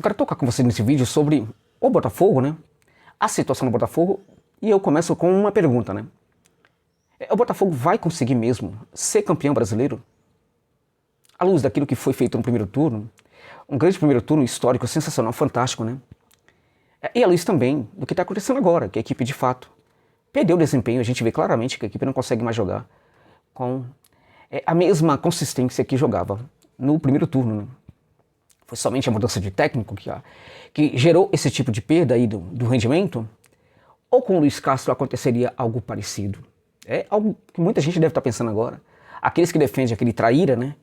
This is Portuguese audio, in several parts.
quero tocar com você nesse vídeo sobre o Botafogo, né? A situação do Botafogo, e eu começo com uma pergunta, né? O Botafogo vai conseguir mesmo ser campeão brasileiro? À luz daquilo que foi feito no primeiro turno, um grande primeiro turno histórico, sensacional, fantástico, né? E à luz também do que está acontecendo agora, que a equipe de fato perdeu o desempenho, a gente vê claramente que a equipe não consegue mais jogar com a mesma consistência que jogava no primeiro turno, né? Foi somente a mudança de técnico que gerou esse tipo de perda aí do rendimento? Ou com o Luiz Castro aconteceria algo parecido? É algo que muita gente deve estar pensando agora. Aqueles que defendem aquele traíra, né?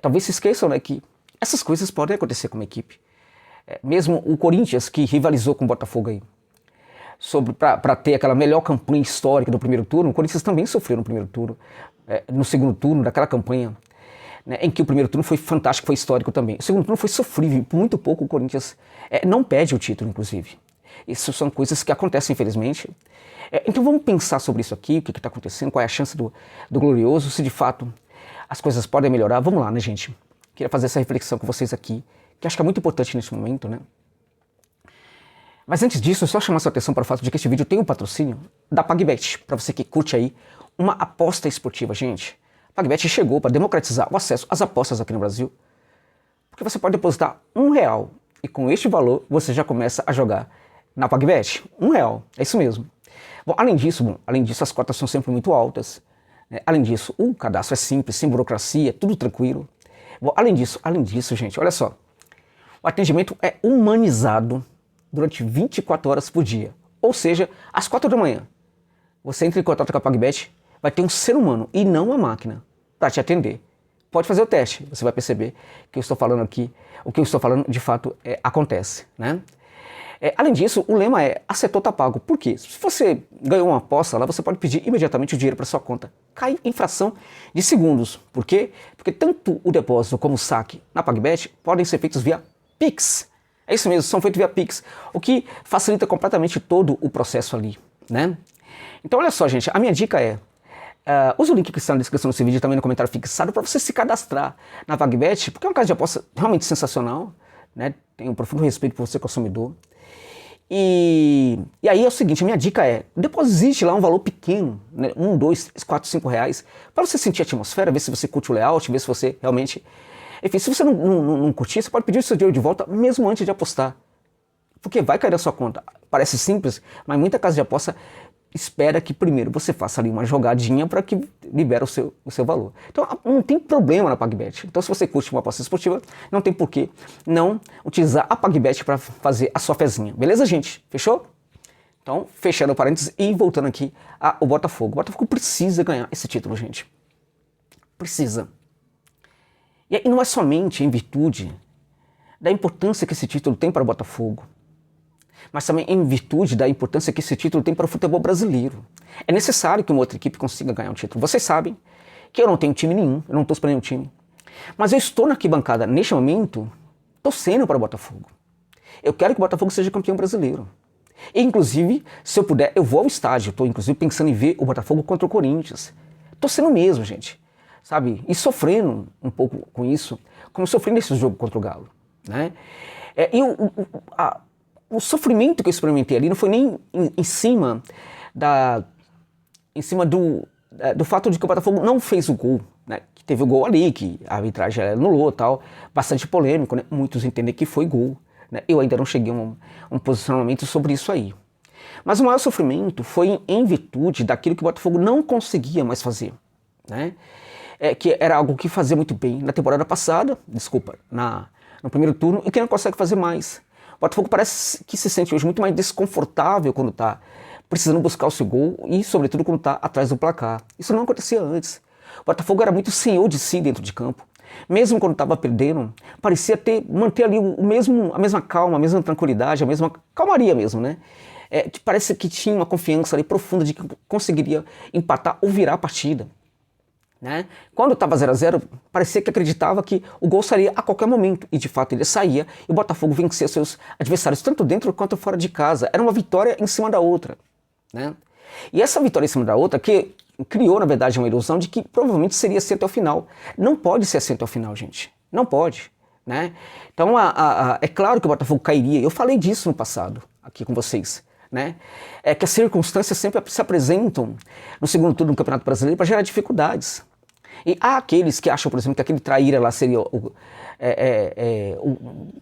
Talvez se esqueçam, né, que essas coisas podem acontecer com uma equipe. Mesmo o Corinthians, que rivalizou com o Botafogo aí, para ter aquela melhor campanha histórica do primeiro turno, o Corinthians também sofreu no primeiro turno, no segundo turno daquela campanha, né, em que o primeiro turno foi fantástico, foi histórico também. O segundo turno foi sofrível, por muito pouco o Corinthians não perde o título, inclusive. Isso são coisas que acontecem, infelizmente. Então vamos pensar sobre isso aqui, o que está acontecendo, qual é a chance do Glorioso, se de fato as coisas podem melhorar. Vamos lá, né, gente? Queria fazer essa reflexão com vocês aqui, que acho que é muito importante nesse momento, né? Mas antes disso, só chamar sua atenção para o fato de que este vídeo tem um patrocínio da PagBet, para você que curte aí uma aposta esportiva, gente. A PagBet chegou para democratizar o acesso às apostas aqui no Brasil, porque você pode depositar R$1 e com este valor você já começa a jogar na PagBet. R$1, é isso mesmo. Bom, além disso, as cotas são sempre muito altas, né? Além disso, o cadastro é simples, sem burocracia, tudo tranquilo. Bom, além disso, gente, olha só, o atendimento é humanizado durante 24 horas por dia, ou seja, às 4 da manhã, você entra em contato com a PagBet, vai ter um ser humano e não uma máquina para te atender. Pode fazer o teste, você vai perceber que eu estou falando aqui, o que eu estou falando de fato acontece, né? Além disso, o lema é acertou, tá pago. Por quê? Se você ganhou uma aposta lá, você pode pedir imediatamente o dinheiro para sua conta. Cai em fração de segundos. Por quê? Porque tanto o depósito como o saque na PagBet podem ser feitos via Pix. É isso mesmo, são feitos via Pix, o que facilita completamente todo o processo ali, né? Então olha só, gente, a minha dica é, use o link que está na descrição desse vídeo e também no comentário fixado para você se cadastrar na PagBet, porque é uma casa de aposta realmente sensacional, né? Tenho um profundo respeito por você, consumidor. E aí é o seguinte, a minha dica é, deposite lá um valor pequeno, né, R$1, R$2, R$4, R$5, para você sentir a atmosfera, ver se você curte o layout, ver se você realmente... Enfim, se você não curtir, você pode pedir o seu dinheiro de volta mesmo antes de apostar. Porque vai cair na sua conta. Parece simples, mas muita casa de aposta espera que primeiro você faça ali uma jogadinha para que libere o seu valor. Então não tem problema na PagBet. Então se você curte uma aposta esportiva, não tem por que não utilizar a PagBet para fazer a sua fezinha. Beleza, gente? Fechou? Então, fechando o parênteses e voltando aqui ao Botafogo. O Botafogo precisa ganhar esse título, gente. Precisa. E não é somente em virtude da importância que esse título tem para o Botafogo, mas também em virtude da importância que esse título tem para o futebol brasileiro. É necessário que uma outra equipe consiga ganhar um título. Vocês sabem que eu não tenho time nenhum, eu não torço para nenhum time. Mas eu estou na arquibancada, neste momento, torcendo para o Botafogo. Eu quero que o Botafogo seja campeão brasileiro. E, inclusive, se eu puder, eu vou ao estádio. Estou, inclusive, pensando em ver o Botafogo contra o Corinthians. Torcendo mesmo, gente. Sabe? E sofrendo um pouco com isso, como eu sofri nesse jogo contra o Galo, né? O sofrimento que eu experimentei ali não foi nem em cima do fato de que o Botafogo não fez o gol, né? Que teve o gol ali, que a arbitragem anulou e tal, bastante polêmico, né? Muitos entendem que foi gol, né? Eu ainda não cheguei a um posicionamento sobre isso aí. Mas o maior sofrimento foi em virtude daquilo que o Botafogo não conseguia mais fazer, né? Que era algo que fazia muito bem na temporada passada, no primeiro turno, e que não consegue fazer mais. O Botafogo parece que se sente hoje muito mais desconfortável quando está precisando buscar o seu gol e, sobretudo, quando está atrás do placar. Isso não acontecia antes. O Botafogo era muito senhor de si dentro de campo. Mesmo quando estava perdendo, parecia manter ali a mesma calma, a mesma tranquilidade, a mesma calmaria mesmo, né? Parece que tinha uma confiança ali profunda de que conseguiria empatar ou virar a partida, né? Quando estava 0-0, parecia que acreditava que o gol sairia a qualquer momento, e de fato ele saía, e o Botafogo vencia seus adversários tanto dentro quanto fora de casa. Era uma vitória em cima da outra, né? E essa vitória em cima da outra que criou, na verdade, uma ilusão de que provavelmente seria assim até o final. Não pode ser assim até o final, gente. Não pode, né? Então é claro que o Botafogo cairia. Eu falei disso no passado aqui com vocês, né? É que as circunstâncias sempre se apresentam no segundo turno do Campeonato Brasileiro para gerar dificuldades. E há aqueles que acham, por exemplo, que aquele Traíra lá seria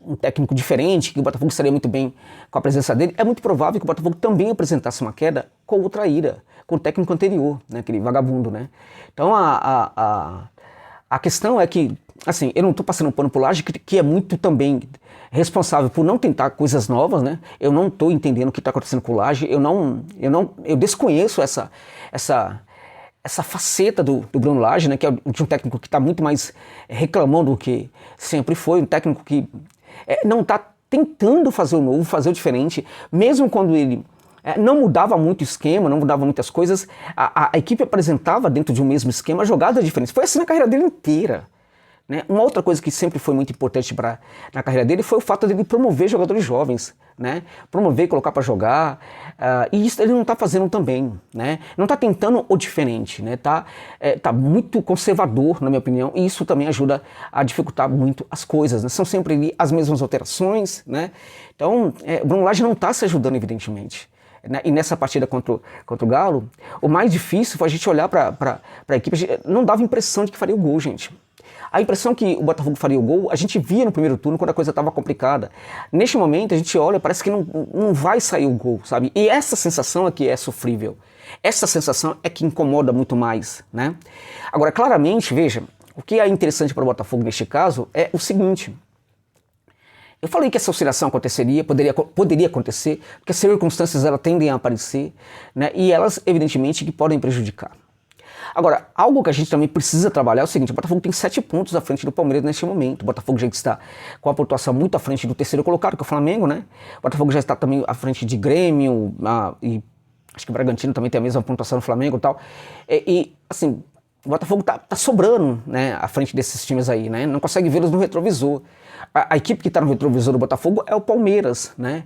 um técnico diferente, que o Botafogo estaria muito bem com a presença dele. É muito provável que o Botafogo também apresentasse uma queda com o Traíra, com o técnico anterior, né, aquele vagabundo, né? Então a questão é que, assim, eu não estou passando um pano pro Lage, que é muito também responsável por não tentar coisas novas, né? Eu não estou entendendo o que está acontecendo com o Lage, eu desconheço essa faceta do Bruno Lage, né, que é de um técnico que está muito mais reclamando do que sempre foi, um técnico que não está tentando fazer o novo, fazer o diferente, mesmo quando ele não mudava muito o esquema, não mudava muitas coisas, a equipe apresentava dentro de um mesmo esquema jogadas diferentes. Foi assim na carreira dele inteira. Né? Uma outra coisa que sempre foi muito importante na carreira dele foi o fato de ele promover jogadores jovens, né? Promover e colocar para jogar, e isso ele não está fazendo também, né? Não está tentando o diferente, né? Tá muito conservador, na minha opinião, e isso também ajuda a dificultar muito as coisas, né? São sempre ali as mesmas alterações, né? Então, o Bruno Lage não está se ajudando, evidentemente. E nessa partida contra o Galo, o mais difícil foi a gente olhar para a equipe, não dava impressão de que faria o gol, gente. A impressão que o Botafogo faria o gol, a gente via no primeiro turno quando a coisa estava complicada. Neste momento, a gente olha, parece que não vai sair o gol, sabe? E essa sensação é que é sofrível. Essa sensação é que incomoda muito mais, né? Agora, claramente, veja, o que é interessante para o Botafogo neste caso é o seguinte. Eu falei que essa oscilação aconteceria, poderia acontecer, porque as circunstâncias elas tendem a aparecer, né? E elas, evidentemente, que podem prejudicar. Agora, algo que a gente também precisa trabalhar é o seguinte: o Botafogo tem 7 pontos à frente do Palmeiras neste momento. O Botafogo já está com a pontuação muito à frente do terceiro colocado, que é o Flamengo, né? O Botafogo já está também à frente de Grêmio, e acho que o Bragantino também tem a mesma pontuação do Flamengo e tal. E assim, o Botafogo tá sobrando, né, à frente desses times aí, né? Não consegue vê-los no retrovisor. A equipe que está no retrovisor do Botafogo é o Palmeiras, né?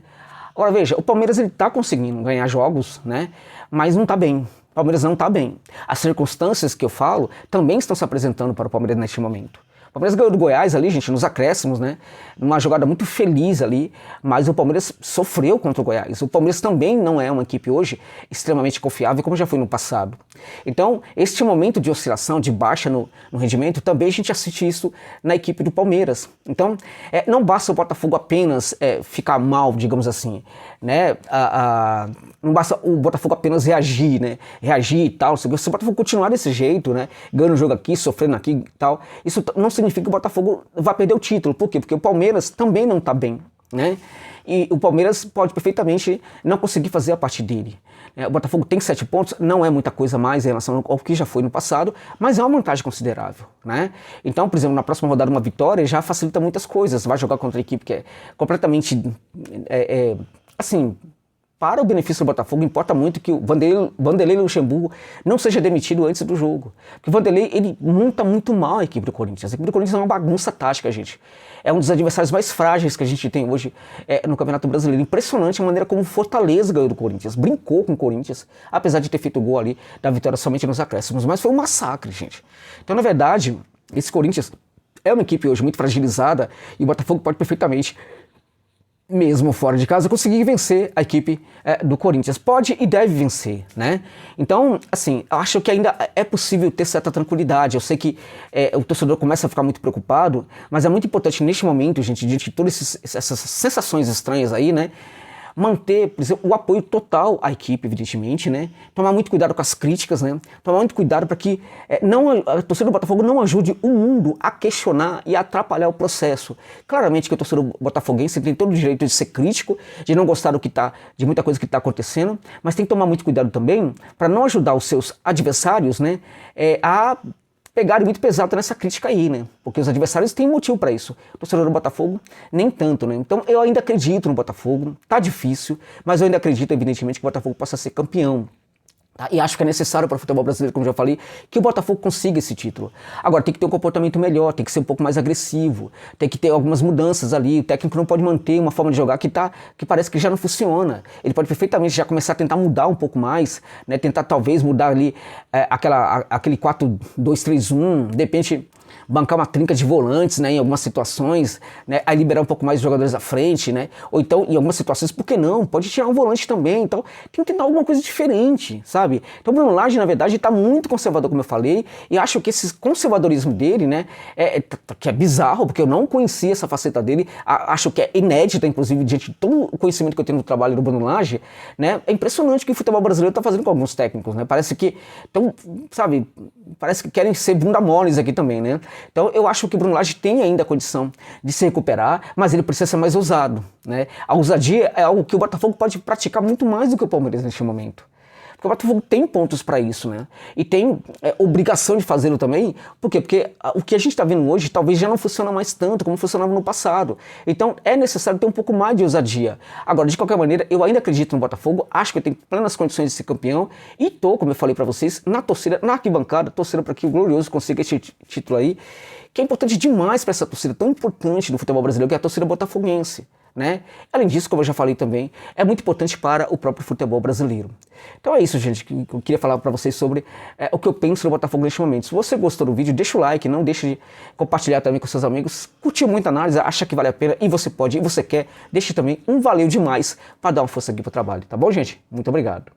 Agora veja, o Palmeiras ele está conseguindo ganhar jogos, né? Mas não está bem. O Palmeiras não está bem. As circunstâncias que eu falo também estão se apresentando para o Palmeiras neste momento. O Palmeiras ganhou do Goiás ali, gente, nos acréscimos, né? Numa jogada muito feliz ali, mas o Palmeiras sofreu contra o Goiás. O Palmeiras também não é uma equipe hoje extremamente confiável, como já foi no passado. Então, este momento de oscilação, de baixa no rendimento, também a gente assiste isso na equipe do Palmeiras. Então, não basta o Botafogo apenas ficar mal, digamos assim, né? Não basta o Botafogo apenas reagir, né? Reagir e tal. Se o Botafogo continuar desse jeito, né? Ganhando o jogo aqui, sofrendo aqui e tal, isso não significa que o Botafogo vai perder o título. Por quê? Porque o Palmeiras também não está bem, né? E o Palmeiras pode perfeitamente não conseguir fazer a parte dele. O Botafogo tem 7 pontos, não é muita coisa mais em relação ao que já foi no passado, mas é uma vantagem considerável, né? Então, por exemplo, na próxima rodada uma vitória já facilita muitas coisas. Vai jogar contra a equipe que é completamente, assim, para o benefício do Botafogo, importa muito que o Vanderlei Luxemburgo não seja demitido antes do jogo. Porque o Vanderlei, ele monta muito mal a equipe do Corinthians. A equipe do Corinthians é uma bagunça tática, gente. É um dos adversários mais frágeis que a gente tem hoje no Campeonato Brasileiro. Impressionante a maneira como o Fortaleza ganhou do Corinthians. Brincou com o Corinthians, apesar de ter feito o gol ali da vitória somente nos acréscimos. Mas foi um massacre, gente. Então, na verdade, esse Corinthians é uma equipe hoje muito fragilizada e o Botafogo pode perfeitamente, mesmo fora de casa, conseguir vencer a equipe do Corinthians. Pode e deve vencer, né? Então, assim, eu acho que ainda é possível ter certa tranquilidade. Eu sei que o torcedor começa a ficar muito preocupado, mas é muito importante neste momento, gente, diante de todas essas sensações estranhas aí, né? Manter, por exemplo, o apoio total à equipe, evidentemente, né? Tomar muito cuidado com as críticas, né? Tomar muito cuidado para que a torcida do Botafogo não ajude o mundo a questionar e a atrapalhar o processo. Claramente que o torcedor botafoguense tem todo o direito de ser crítico, de não gostar de muita coisa que está acontecendo, mas tem que tomar muito cuidado também para não ajudar os seus adversários, né, a pegarem muito pesado nessa crítica aí, né? Porque os adversários têm motivo para isso. O torcedor do Botafogo, nem tanto, né? Então eu ainda acredito no Botafogo, tá difícil, mas eu ainda acredito, evidentemente, que o Botafogo possa ser campeão. Tá? E acho que é necessário para o futebol brasileiro, como já falei, que o Botafogo consiga esse título. Agora, tem que ter um comportamento melhor, tem que ser um pouco mais agressivo, tem que ter algumas mudanças ali. O técnico não pode manter uma forma de jogar que parece que já não funciona. Ele pode perfeitamente já começar a tentar mudar um pouco mais, né? Tentar talvez mudar ali aquele 4-2-3-1, de repente bancar uma trinca de volantes, né, em algumas situações, né, aí liberar um pouco mais os jogadores à frente, né, ou então em algumas situações, por que não? Pode tirar um volante também, então tem que tentar alguma coisa diferente, sabe? Então o Bruno Lage, na verdade, está muito conservador, como eu falei, e acho que esse conservadorismo dele, né, que é bizarro, porque eu não conhecia essa faceta dele, acho que é inédita, inclusive, diante de todo o conhecimento que eu tenho no trabalho do Bruno Lage, né, é impressionante o que o futebol brasileiro está fazendo com alguns técnicos, né, parece que, então, sabe, parece que querem ser bunda moles aqui também, né? Então eu acho que o Bruno Lage tem ainda a condição de se recuperar, mas ele precisa ser mais ousado, né? A ousadia é algo que o Botafogo pode praticar muito mais do que o Palmeiras neste momento. Porque o Botafogo tem pontos para isso, né? E tem obrigação de fazê-lo também. Por quê? Porque o que a gente está vendo hoje talvez já não funciona mais tanto como funcionava no passado. Então é necessário ter um pouco mais de ousadia. Agora, de qualquer maneira, eu ainda acredito no Botafogo, acho que eu tenho plenas condições de ser campeão e tô, como eu falei para vocês, na torcida, na arquibancada, torcendo para que o Glorioso consiga esse título aí, que é importante demais para essa torcida tão importante do futebol brasileiro, que é a torcida botafoguense. Né? Além disso, como eu já falei também, é muito importante para o próprio futebol brasileiro. Então é isso, gente, que eu queria falar para vocês sobre o que eu penso do Botafogo neste momento. Se você gostou do vídeo, deixa o like, não deixe de compartilhar também com seus amigos. Curtiu muita análise, acha que vale a pena e você pode, e você quer, deixe também um valeu demais para dar uma força aqui para o trabalho, tá bom, gente? Muito obrigado.